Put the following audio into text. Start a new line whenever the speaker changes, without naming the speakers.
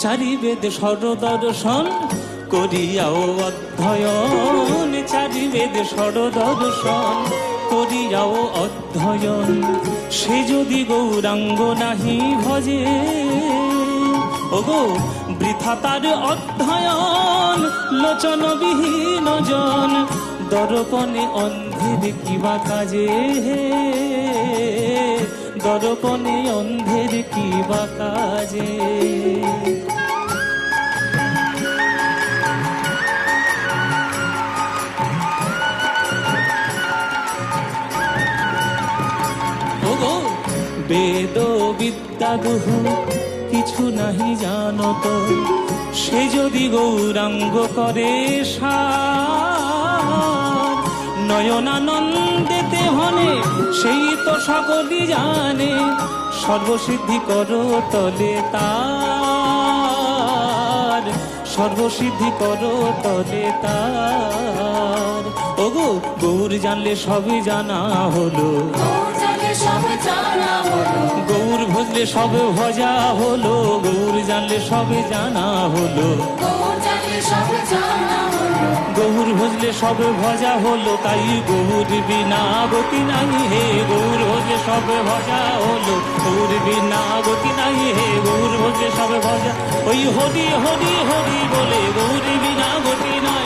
চারিবেদ সরদর্শন করিয়াও অধ্যয়ন, চারিবেদ সরদর্শন করিয়াও অধ্যয়ন, সে যদি গৌরাঙ্গ নাহি ভজে, ওগো বৃথা তার অধ্যয়ন, লোচনবিহীন জন দর্পণে অন্ধের কিবা কাজে, দর্পণে অন্ধের কিবা কাজে। ওগো বেদ বিদ্যা গুহু কিছু নাহি জানত, সে যদি গৌরাঙ্গ করে সার, নয়নানন্দেতে হনে সেই তো সকলই জানে, সর্বসিদ্ধি করো তলে তার, সর্বসিদ্ধি করো তলে তার। ওগো গৌর জানলে সবই জানা হলো, গৌর ভজলে সব ভজা হলো, গৌর জানলে সবে জানা হলো, গৌর ভজলে সব ভজা হলো, তাই গৌর বিনা গতি নাই হে, গৌর ভজলে সব ভজা হলো, গৌর বিনা গতি নাই হে, গৌর ভজলে সব ভজা, ওই হরি হরি হরি বলে গৌর বিনা গতি নাই।